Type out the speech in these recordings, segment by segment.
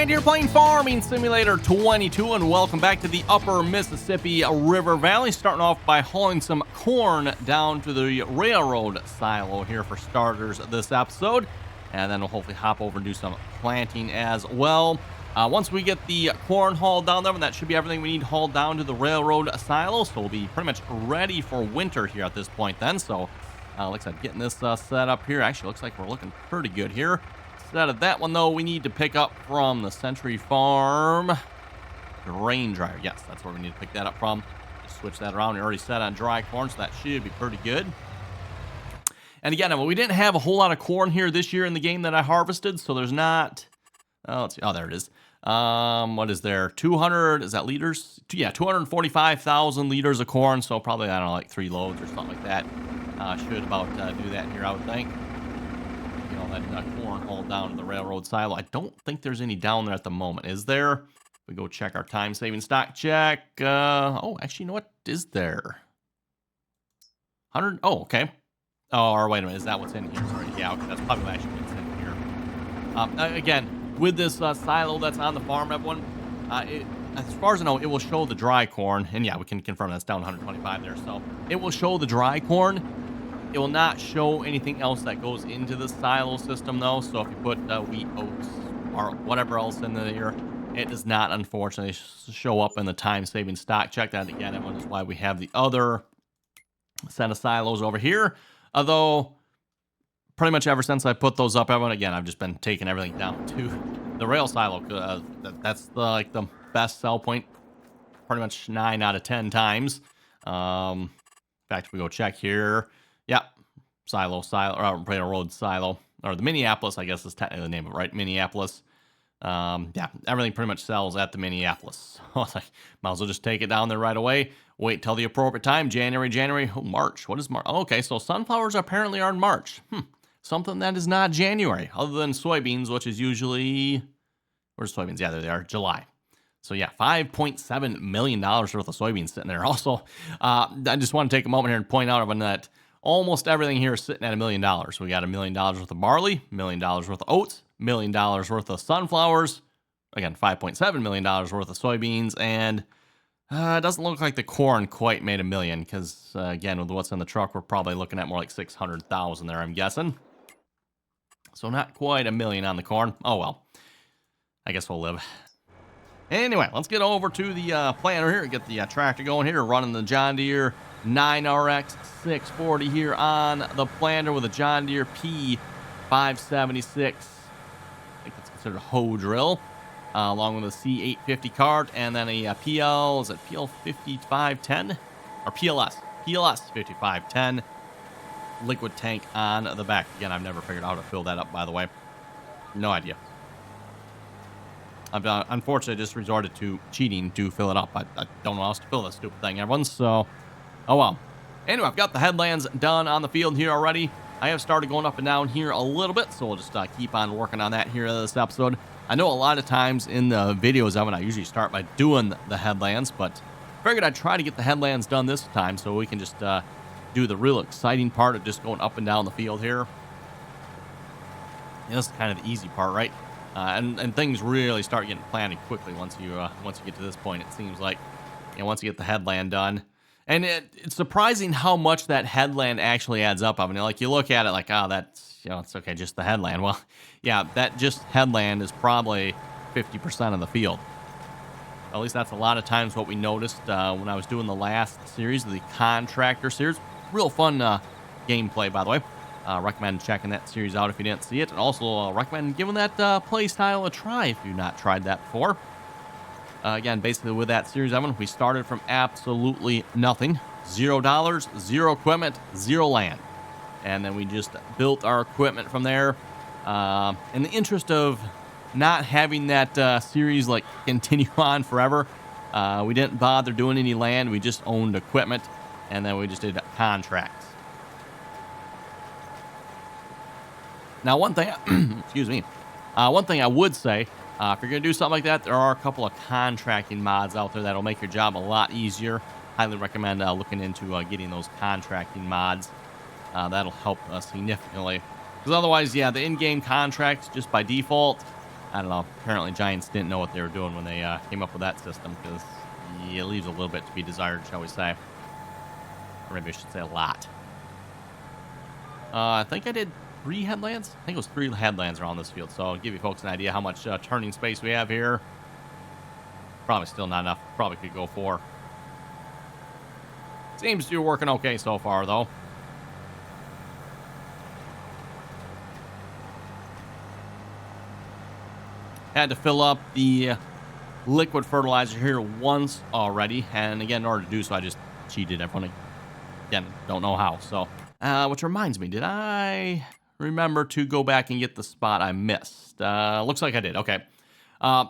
Ryan here playing Farming Simulator 22, and welcome back to the Upper Mississippi River Valley. Starting off by hauling some corn down to the railroad silo here for starters this episode, and then we'll hopefully hop over and do some planting as well. Once we get the corn hauled down there, and that should be everything we need hauled down to the railroad silo, so we'll be pretty much ready for winter here at this point then. So looks like getting this set up here. Actually, looks like we're looking pretty good here. Instead of that one, though, we need to pick up from the Century Farm grain dryer. Yes, that's where we need to pick that up from. Just switch that around. We already set on dry corn, so that should be pretty good. And again, we didn't have a whole lot of corn here this year in the game that I harvested, so there's not... Oh, let's see. Oh, there it is. What is there? 200, is that liters? Yeah, 245,000 liters of corn, so probably, I don't know, like 3 loads or something like that. Should about do that here, I would think. You know, that corn hauled down to the railroad silo. I don't think there's any down there at the moment. Is there? We go check our time-saving stock check. Oh, actually, you know what? Is there? 100? Oh, okay. Oh, or wait a minute. Is that what's in here? Sorry. Yeah, okay. That's probably actually what's in here. Again, with this silo that's on the farm, everyone, as far as I know, it will show the dry corn. And yeah, we can confirm that's down 125 there. So it will show the dry corn. It will not show anything else that goes into the silo system, though. So if you put wheat, oats, or whatever else in there, it does not, unfortunately, show up in the time-saving stock check. That, again, everyone, is why we have the other set of silos over here. Although, pretty much ever since I put those up, everyone, again, I've just been taking everything down to the rail silo. That's the best sell point, pretty much 9 out of 10 times. In fact, if we go check here... Yep, railroad silo, or the Minneapolis, I guess is technically the name of it, right? Minneapolis. Yeah, everything pretty much sells at the Minneapolis. Might as well just take it down there right away. Wait till the appropriate time. January. Oh, March. What is March? Oh, okay, so sunflowers apparently are in March. Something that is not January, other than soybeans, which is usually... Where's soybeans? Yeah, there they are. July. So yeah, $5.7 million worth of soybeans sitting there. Also, I just want to take a moment here and point out everyone that almost everything here is sitting at $1 million. We got $1 million worth of barley, $1 million worth of oats, $1 million worth of sunflowers, again, $5.7 million worth of soybeans, and it doesn't look like the corn quite made $1 million, because, again, with what's in the truck, we're probably looking at more like 600,000 there, I'm guessing. So not quite $1 million on the corn. Oh, well. I guess we'll live. Anyway, let's get over to the planter here, get the tractor going here, running the John Deere 9RX 640 here on the planter with a John Deere P576. I think that's considered a hoe drill, along with a C850 cart, and then a PL, is it PL 5510? Or PLS 5510 liquid tank on the back. Again, I've never figured out how to fill that up, by the way. No idea. I've unfortunately just resorted to cheating to fill it up. I don't know how else to fill this stupid thing, everyone, so... Oh, well. Anyway, I've got the headlands done on the field here already. I have started going up and down here a little bit, so we'll just keep on working on that here in this episode. I know a lot of times in the videos, I usually start by doing the headlands, but figured I'd try to get the headlands done this time so we can just do the real exciting part of just going up and down the field here. This is kind of the easy part, right? And things really start getting planted quickly once you get to this point. It seems like, once you get the headland done. And it's surprising how much that headland actually adds up. I mean, like, you look at it like, oh, that's, it's okay, just the headland. Well, yeah, that just headland is probably 50% of the field. At least that's a lot of times what we noticed when I was doing the last series, the Contractor series. Real fun gameplay, by the way. Recommend checking that series out if you didn't see it. And also recommend giving that play style a try if you've not tried that before. Again, basically with that series, we started from absolutely nothing. $0, zero equipment, zero land. And then we just built our equipment from there. In the interest of not having that series continue on forever, we didn't bother doing any land. We just owned equipment, and then we just did contracts. Now, one thing, excuse me, one thing I would say, if you're going to do something like that, there are a couple of contracting mods out there that'll make your job a lot easier. Highly recommend looking into getting those contracting mods. That'll help significantly. Because otherwise, yeah, the in-game contracts, just by default, I don't know. Apparently, Giants didn't know what they were doing when they came up with that system because it leaves a little bit to be desired, shall we say. Or maybe I should say a lot. I think I did 3 headlands. I think it was 3 headlands around this field. So I'll give you folks an idea how much turning space we have here. Probably still not enough. Probably could go 4. Seems to be working okay so far, though. Had to fill up the liquid fertilizer here once already. And again, in order to do so, I just cheated everyone. Again, don't know how. So, which reminds me, did I remember to go back and get the spot I missed? Looks like I did. Okay.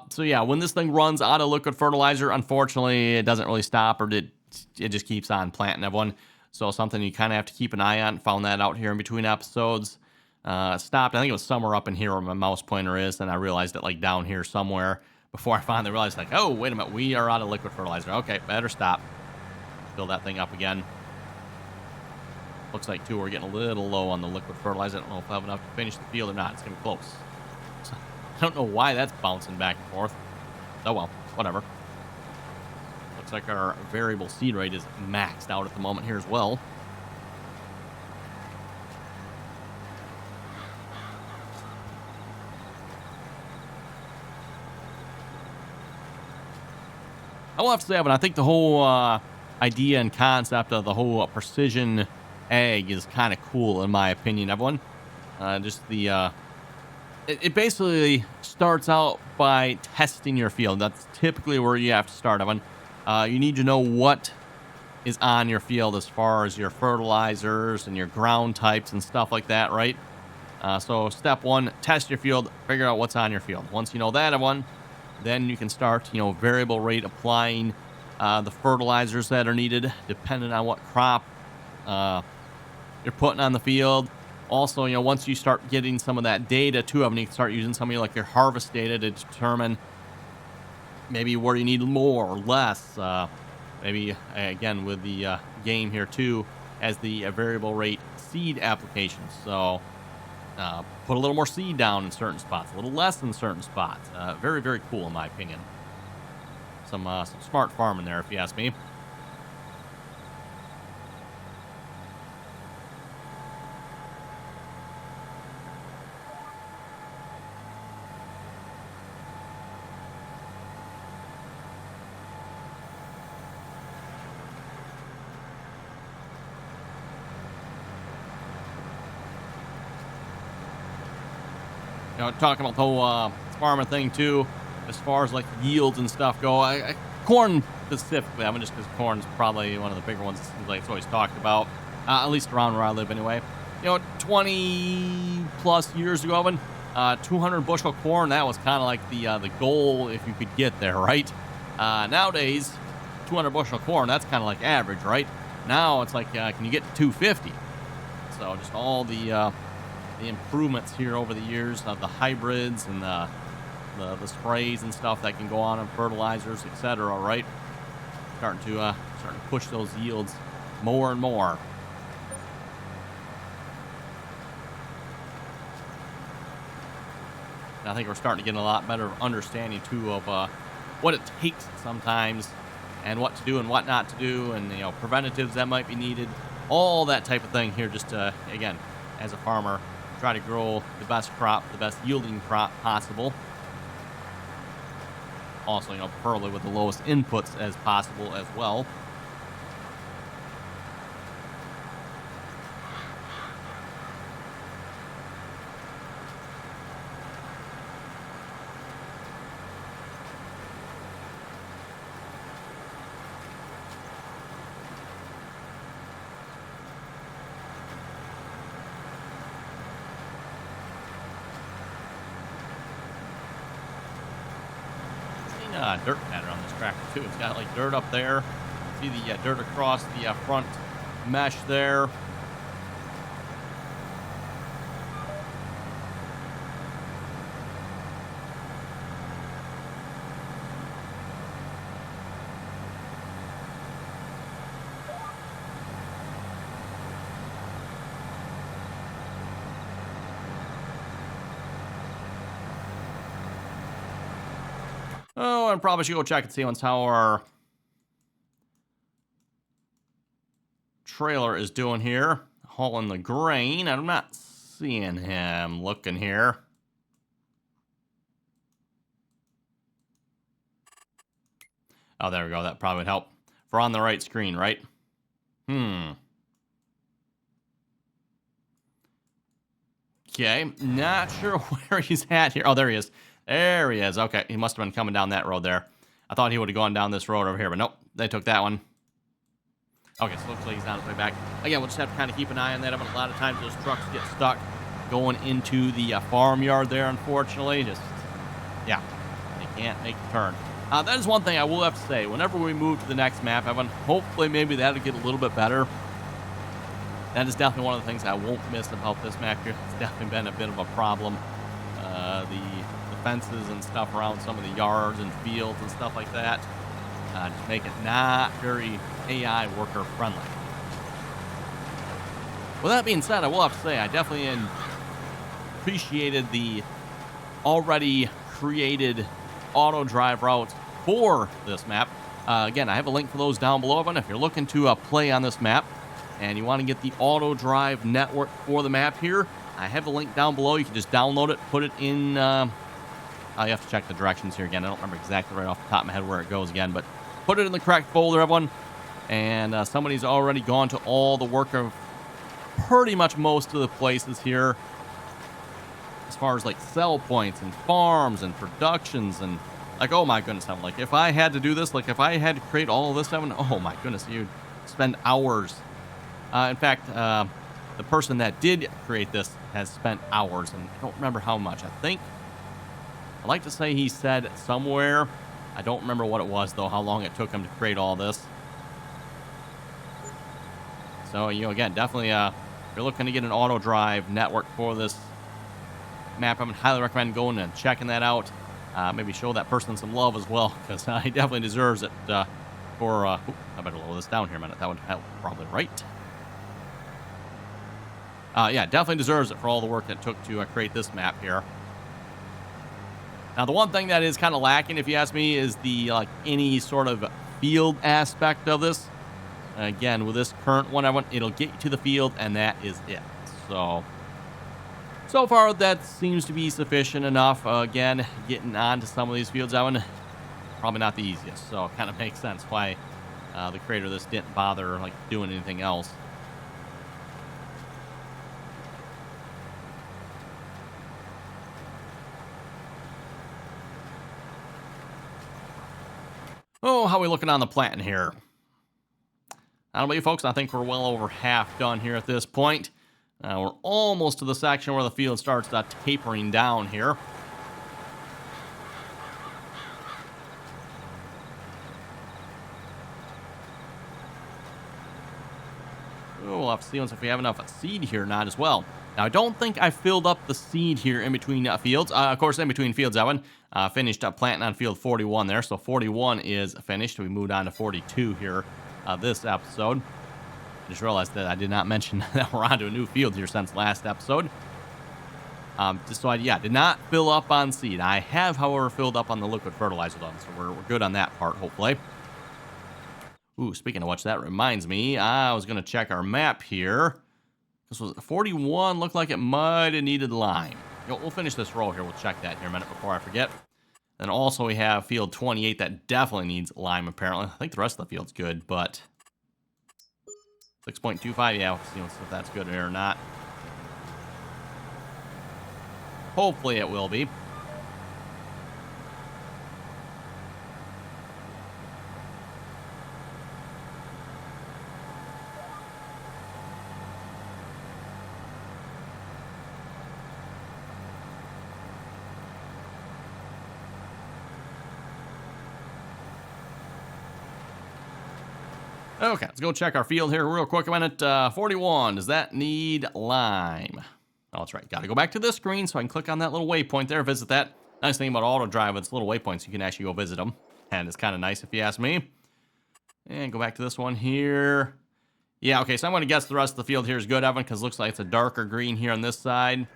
So yeah, when this thing runs out of liquid fertilizer, unfortunately, it doesn't really stop, or it just keeps on planting everyone. So something you kind of have to keep an eye on. Found that out here in between episodes. Stopped. I think it was somewhere up in here where my mouse pointer is, and I realized it like down here somewhere before I finally realized like, oh, wait a minute, we are out of liquid fertilizer. Okay, better stop. Fill that thing up again. Looks like, too, we're getting a little low on the liquid fertilizer. I don't know if I have enough to finish the field or not. It's going to be close. So, I don't know why that's bouncing back and forth. Oh, well, whatever. Looks like our variable seed rate is maxed out at the moment here as well. I will have to say, Evan, I think the whole idea and concept of the whole precision ag is kind of cool, in my opinion, everyone. Just the... It basically starts out by testing your field. That's typically where you have to start, Evan. You need to know what is on your field as far as your fertilizers and your ground types and stuff like that, right? So step 1, test your field, figure out what's on your field. Once you know that, everyone, then you can start, variable rate applying the fertilizers that are needed, depending on what crop you're putting on the field. Also, once you start getting some of that data too, you can start using some of like your harvest data to determine maybe where you need more or less. Maybe, again, with the game here too, as the variable rate seed applications. So put a little more seed down in certain spots, a little less in certain spots. Very, very cool in my opinion. Some smart farming there, if you ask me. Talking about the whole farming thing too, as far as like yields and stuff go. Corn specifically, just because corn's probably one of the bigger ones. It seems like it's always talked about, at least around where I live anyway. 20 plus years ago, 200 bushel corn, that was kind of like the goal if you could get there, right? Nowadays, 200 bushel corn, that's kind of like average, right? Now it's like, can you get to 250? So just all the improvements here over the years of the hybrids and the sprays and stuff that can go on in fertilizers, etc. Right, starting to push those yields more and more. And I think we're starting to get a lot better understanding too of what it takes sometimes, and what to do and what not to do, and preventatives that might be needed, all that type of thing here. Just again, as a farmer, try to grow the best crop, the best yielding crop possible. Also, preferably with the lowest inputs as possible as well. Dirt pattern on this tractor too. It's got like dirt up there. See the dirt across the front mesh there. Oh, and probably should go check and see once how our trailer is doing here. Hauling the grain. I'm not seeing him looking here. Oh, there we go. That probably would help. If we're on the right screen, right? Okay, not sure where he's at here. Oh, there he is. There he is. Okay, he must have been coming down that road there. I thought he would have gone down this road over here, but nope. They took that one. Okay, so looks like he's on his way back. Again, we'll just have to kind of keep an eye on that. A lot of times those trucks get stuck going into the farmyard there, unfortunately. Just, yeah, they can't make the turn. That is one thing I will have to say. Whenever we move to the next map, Evan, hopefully maybe that'll get a little bit better. That is definitely one of the things I won't miss about this map here. It's definitely been a bit of a problem. The fences and stuff around some of the yards and fields and stuff like that just make it not very AI worker friendly. With that being said, I will have to say I definitely appreciated the already created auto drive routes for this map. Again, I have a link for those down below. If you're looking to play on this map and you want to get the auto drive network for the map here, I have a link down below. You can just download it, put it in. You have to check the directions here again. I don't remember exactly right off the top of my head where it goes again, but put it in the correct folder, everyone. And somebody's already gone to all the work of pretty much most of the places here, as far as like sell points and farms and productions and like, oh my goodness, I'm like, if I had to do this, like if I had to create all of this, oh my goodness, you'd spend hours. In fact, the person that did create this has spent hours, and I don't remember how much. I'd like to say he said somewhere. I don't remember what it was, though, how long it took him to create all this. So, again, definitely, if you're looking to get an auto drive network for this map, I would highly recommend going and checking that out. Maybe show that person some love as well, because he definitely deserves it I better lower this down here a minute. That would help probably right. Yeah, definitely deserves it for all the work that it took to create this map here. Now, the one thing that is kind of lacking, if you ask me, is the any sort of field aspect of this. Again, with this current one, it'll get you to the field, and that is it. So far, that seems to be sufficient enough. Again, getting onto some of these fields, probably not the easiest. So it kind of makes sense why the creator of this didn't bother doing anything else. Oh, how are we looking on the planting here? I don't know, you folks. I think we're well over half done here at this point. We're almost to the section where the field starts tapering down here. Oh, we'll have to see if we have enough seed here or not as well. Now, I don't think I filled up the seed here in between fields. Of course, in between fields, Evan finished up planting on field 41 there. So 41 is finished. We moved on to 42 here this episode. I just realized that I did not mention that we're on to a new field here since last episode. Did not fill up on seed. I have, however, filled up on the liquid fertilizer, though. So we're good on that part, hopefully. Ooh, speaking of which, that reminds me, I was going to check our map here. This was 41, looked like it might have needed lime. We'll finish this row here. We'll check that here a minute before I forget. Then also we have field 28 that definitely needs lime, apparently. I think the rest of the field's good, but 6.25, yeah, we'll see if that's good or not. Hopefully it will be. Okay, let's go check our field here real quick a minute. 41, does that need lime? Oh, that's right. Got to go back to this screen so I can click on that little waypoint there, visit that. Nice thing about auto drive, it's little waypoints. You can actually go visit them, and it's kind of nice if you ask me. And go back to this one here. Yeah, okay, so I'm going to guess the rest of the field here is good, Evan, because it looks like it's a darker green here on this side.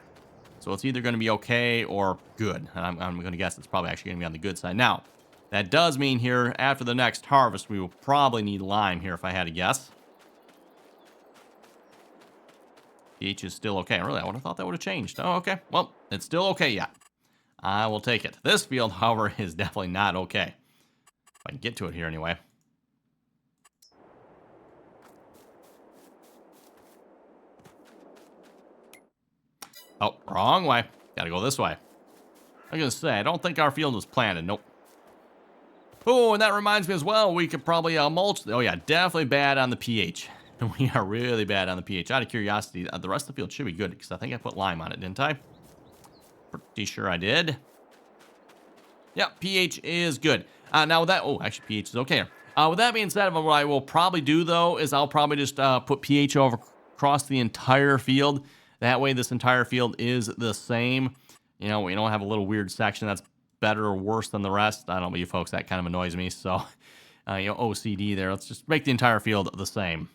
So it's either going to be okay or good. And I'm going to guess it's probably actually going to be on the good side. Now, That does mean here, after the next harvest, we will probably need lime here, if I had to guess. pH is still okay. Really, I would have thought that would have changed. Oh, okay. Well, it's still okay yet. I will take it. This field, however, is definitely not okay. If I can get to it here anyway. Oh, wrong way. Gotta go this way. I was gonna say, I don't think our field was planted. Nope. Oh, and that reminds me as well, we could probably mulch. Oh yeah, definitely bad on the pH. We are really bad on the pH. Out of curiosity, the rest of the field should be good, because I think I put lime on it, didn't I? Pretty sure I did. Yep, pH is good. Now with that, oh, actually pH is okay. With that being said, what I will probably do though is I'll probably just put pH over across the entire field. That way this entire field is the same. You know, we don't have a little weird section that's better or worse than the rest. I don't know about you folks, that kind of annoys me. So, you know, OCD there. Let's just make the entire field the same.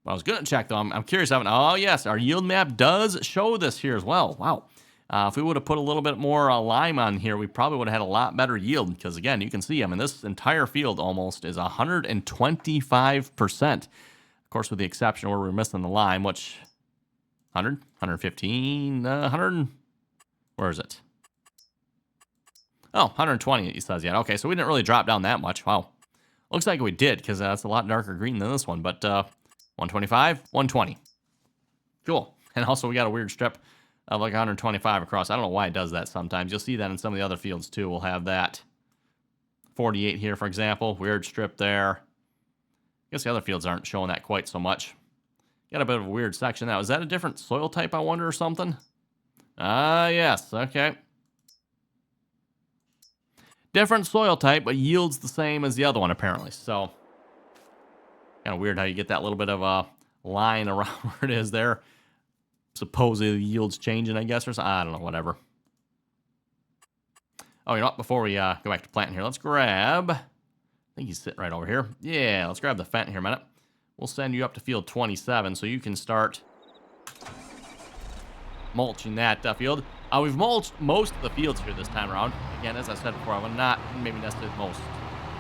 Well, I was going to check though. I'm curious. Oh yes, our yield map does show this here as well. Wow. If we would have put a little bit more lime on here, we probably would have had a lot better yield. Because again, you can see, I mean, this entire field almost is 125%. Of course, with the exception where we're missing the lime, which 100, 115, 100. Where is it? Oh, 120 it says yet. Okay, so we didn't really drop down that much. Wow. Looks like we did, because that's a lot darker green than this one. But 125, 120. Cool. And also we got a weird strip of like 125 across. I don't know why it does that sometimes. You'll see that in some of the other fields too. We'll have that 48 here, for example. Weird strip there. I guess the other fields aren't showing that quite so much. Got a bit of a weird section now. Is that a different soil type, I wonder, or something? Yes. Okay. Different soil type, but yields the same as the other one, apparently. So, kind of weird how you get that little bit of a line around where it is there. Supposedly the yield's changing, I guess, or something. I don't know, whatever. Oh, you know what? Before we go back to planting here, let's grab... I think he's sitting right over here. Yeah, let's grab the Fent here a minute. We'll send you up to field 27 so you can start mulching that field. We've mulched most of the fields here this time around. Again, as I said before, I'm not maybe necessarily the most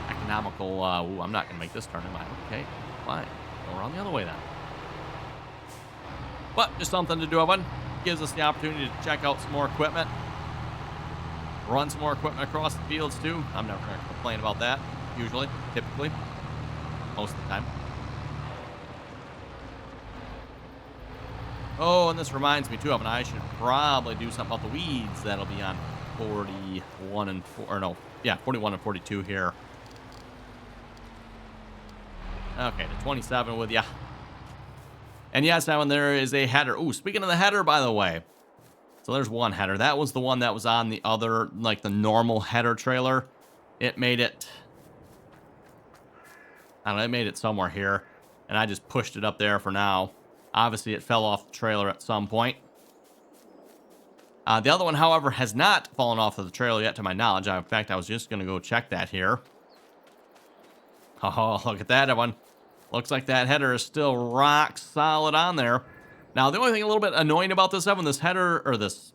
economical. Ooh, I'm not going to make this turn, am I? Okay, fine. Go around the other way then. But just something to do, everyone. Gives us the opportunity to check out some more equipment. Run some more equipment across the fields too. I'm never going to complain about that. Usually, typically, most of the time. Oh, and this reminds me too of, and I should probably do something about the weeds. That'll be on 41 and 4, or no, yeah, 41 and 42 here. Okay, the 27 with ya. And yes, Simon, there is a header. Ooh, speaking of the header, by the way. So there's one header. That was the one that was on the other, like the normal header trailer. It made it, I don't know, it made it somewhere here. And I just pushed it up there for now. Obviously, it fell off the trailer at some point. The other one, however, has not fallen off of the trailer yet, to my knowledge. In fact, I was just going to go check that here. Oh, look at that one. Looks like that header is still rock solid on there. Now, the only thing a little bit annoying about this one, this header, or this,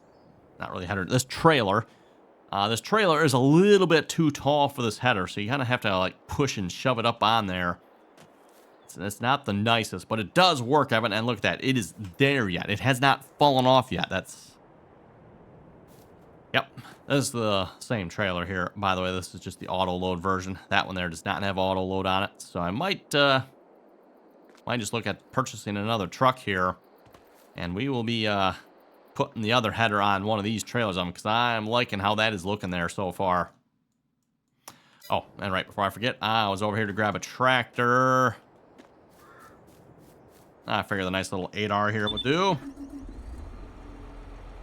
not really header, this trailer is a little bit too tall for this header, so you kind of have to like push and shove it up on there. It's not the nicest, but it does work, Evan. And look at that. It is there yet. It has not fallen off yet. That's... Yep. This is the same trailer here. By the way, this is just the auto load version. That one there does not have auto load on it. So I might just look at purchasing another truck here. And we will be putting the other header on one of these trailers on, because I'm liking how that is looking there so far. Oh, and right before I forget, I was over here to grab a tractor. I figure the nice little 8R here will do.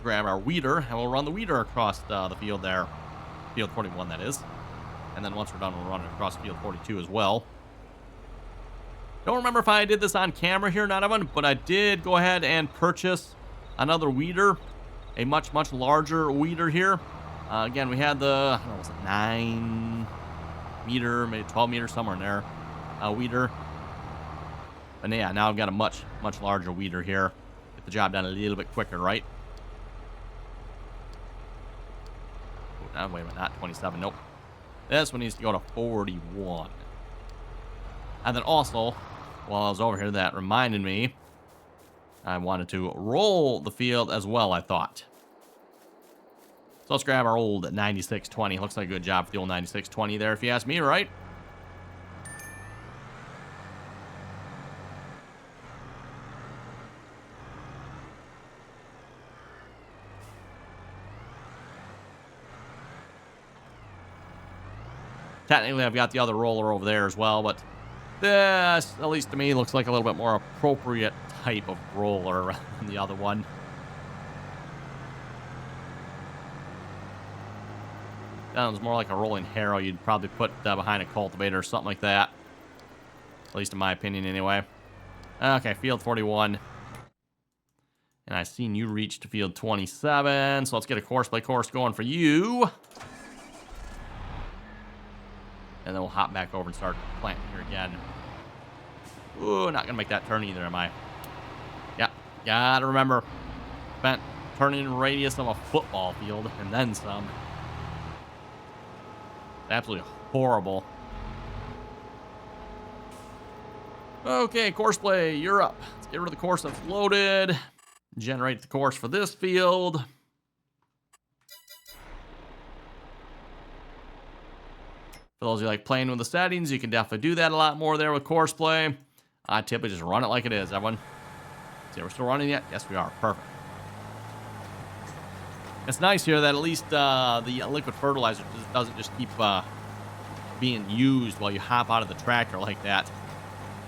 Grab our weeder, and we'll run the weeder across the field there. Field 41, that is. And then once we're done, we'll run it across field 42 as well. Don't remember if I did this on camera here, not Evan, but I did go ahead and purchase another weeder. A much, much larger weeder here. Again, we had the, I don't know, was it 9 meter, maybe 12 meters, somewhere in there, weeder. And yeah, now I've got a much, much larger weeder here. Get the job done a little bit quicker, right? Oh, wait a minute, not 27, nope. This one needs to go to 41. And then also, while I was over here, that reminded me, I wanted to roll the field as well, I thought. So let's grab our old 9620. Looks like a good job for the old 9620 there, if you ask me, right? Technically, I've got the other roller over there as well, but this, at least to me, looks like a little bit more appropriate type of roller than the other one. Sounds more like a rolling harrow you'd probably put behind a cultivator or something like that. At least in my opinion, anyway. Okay, field 41. And I've seen you reach to field 27, so let's get a course by course going for you. And then we'll hop back over and start planting here again. Ooh, not gonna make that turn either, am I? Yeah, gotta remember. Spent turning radius of a football field and then some. Absolutely horrible. Okay, course play, you're up. Let's get rid of the course that's loaded. Generate the course for this field. For those of you like playing with the settings, you can definitely do that a lot more there with course play. I typically just run it like it is, everyone. See, we're still running yet? Yes, we are. Perfect. It's nice here that at least the liquid fertilizer doesn't just keep being used while you hop out of the tractor like that.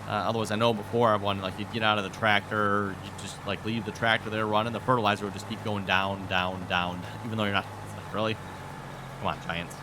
Otherwise, I know before everyone, like, you'd get out of the tractor, you just like leave the tractor there running, the fertilizer would just keep going down, down, down, even though you're not. It's like, really? Come on, Giants.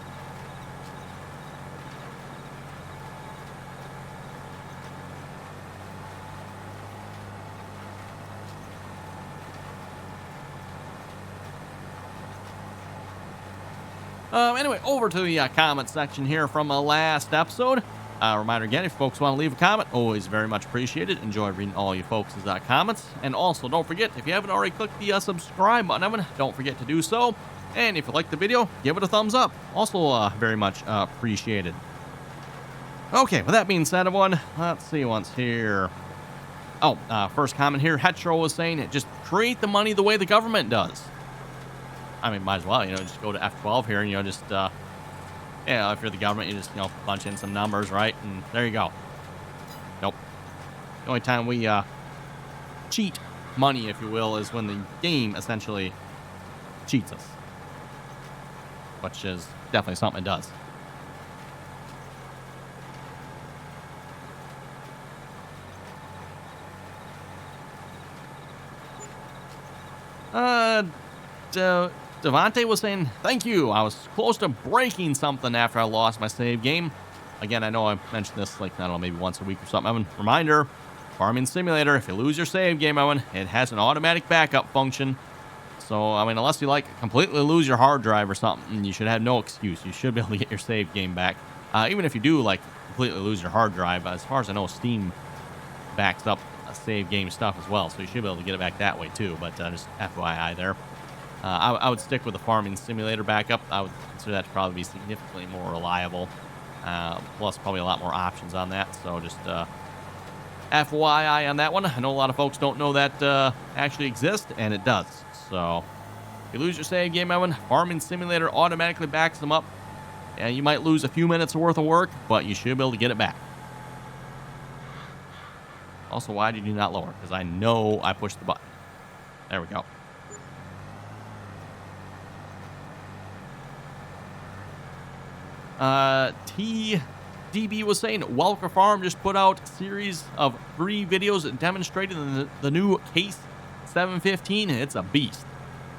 Anyway, over to the comment section here from the last episode. Reminder again, if folks want to leave a comment, always very much appreciated. Enjoy reading all you folks' comments. And also, don't forget, if you haven't already clicked the subscribe button, don't forget to do so. And if you like the video, give it a thumbs up. Also, very much appreciated. Okay, with that being said, everyone, let's see what's here. Oh, first comment here, Hetro was saying, just create the money the way the government does. I mean, might as well, just go to F12 here and, just, if you're the government, you just, punch in some numbers, right? And there you go. Nope. The only time we, cheat money, if you will, is when the game essentially cheats us. Which is definitely something it does. Devontae was saying, thank you. I was close to breaking something after I lost my save game. Again, I know I mentioned this, like, I don't know, maybe once a week or something. Evan, reminder, Farming Simulator, if you lose your save game, Evan, it has an automatic backup function. So, I mean, unless you, like, completely lose your hard drive or something, you should have no excuse. You should be able to get your save game back. Even if you do, like, completely lose your hard drive, as far as I know, Steam backs up save game stuff as well. So you should be able to get it back that way, too. But just FYI there. I would stick with the Farming Simulator backup. I would consider that to probably be significantly more reliable. Plus, probably a lot more options on that. So just FYI on that one. I know a lot of folks don't know that actually exists, and it does. So if you lose your save game, Evan, Farming Simulator automatically backs them up. And you might lose a few minutes worth of work, but you should be able to get it back. Also, why did you not lower? Because I know I pushed the button. There we go. TDB was saying, Welker Farm just put out a series of 3 videos demonstrating the new Case 715. It's a beast.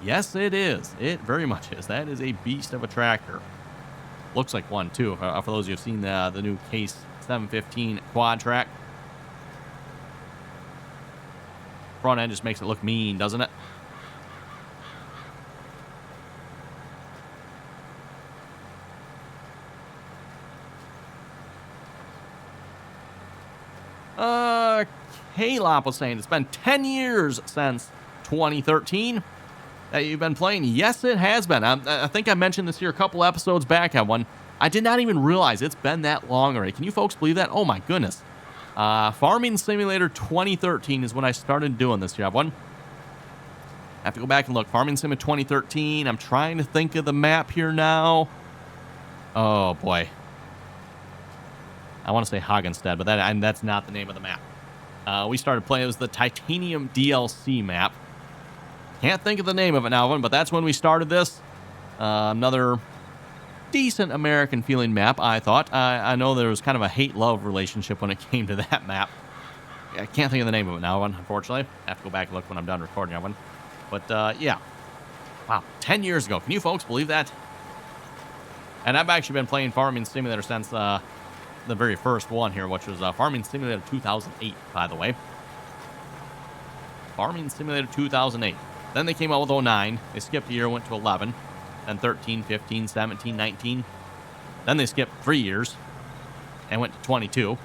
Yes, it is. It very much is. That is a beast of a tractor. Looks like one, too, for those of you who have seen the new Case 715 quad track. Front end just makes it look mean, doesn't it? K-Lop was saying it's been 10 years since 2013 that you've been playing. Yes, it has been. I think I mentioned this here a couple episodes back. I won. I did not even realize it's been that long already. Can you folks believe that? Oh my goodness. Farming Simulator 2013 is when I started doing this job. I have to go back and look. Farming Sim in 2013. I'm trying to think of the map here now. Oh boy. I want to say Hagenstead, but that's not the name of the map. We started playing. It was the Titanium DLC map. Can't think of the name of it now, but that's when we started this. Another decent American feeling map, I thought. I know there was kind of a hate-love relationship when it came to that map. I can't think of the name of it now, unfortunately. I have to go back and look when I'm done recording that one. But, yeah. Wow, 10 years ago. Can you folks believe that? And I've actually been playing Farming Simulator since the very first one here, which was Farming Simulator 2008, by the way. Farming Simulator 2008. Then they came out with 09. They skipped a year, went to 11. Then 13, 15, 17, 19. Then they skipped 3 years and went to 22.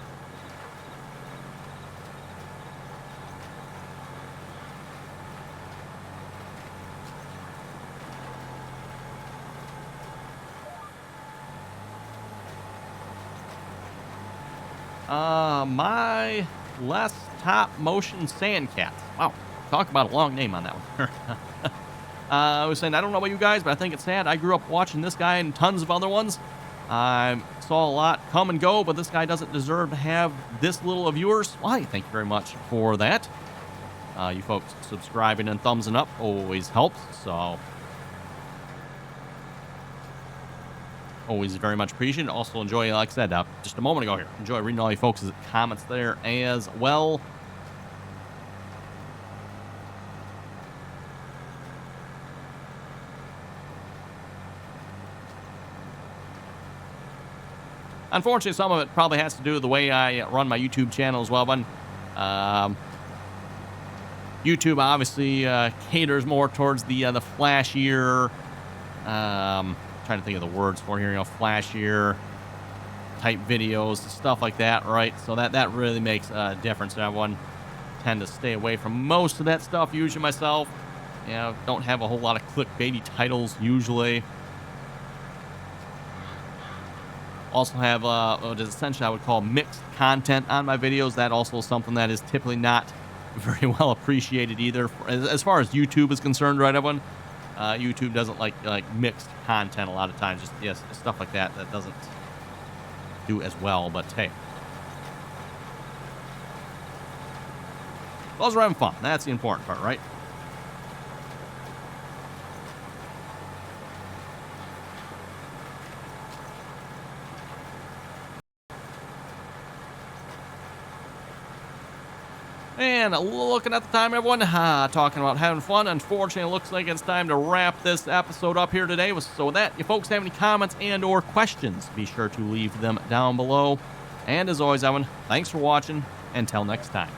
My less top motion Sandcats. Wow. Talk about a long name on that one. I was saying, I don't know about you guys, but I think it's sad. I grew up watching this guy and tons of other ones. I saw a lot come and go, but this guy doesn't deserve to have this little of viewers. Why? Thank you very much for that. You folks subscribing and thumbsing up always helps, so always very much appreciated. Also enjoy, like I said, just a moment ago here, enjoy reading all you folks' comments there as well. Unfortunately, some of it probably has to do with the way I run my YouTube channel as well, but YouTube obviously caters more towards the flashier, trying to think of the words for here, flashier type videos, stuff like that, right? So that really makes a difference. I tend to stay away from most of that stuff usually myself. Don't have a whole lot of clickbaity titles usually. Also have what is essentially I would call mixed content on my videos. That also is something that is typically not very well appreciated either, as far as YouTube is concerned, right, everyone? YouTube doesn't like mixed content a lot of times. Just stuff like that doesn't do as well. But hey, those are having fun. That's the important part, right? And looking at the time, everyone, talking about having fun. Unfortunately, it looks like it's time to wrap this episode up here today. So with that, if folks have any comments and or questions, be sure to leave them down below. And as always, everyone, thanks for watching. Until next time.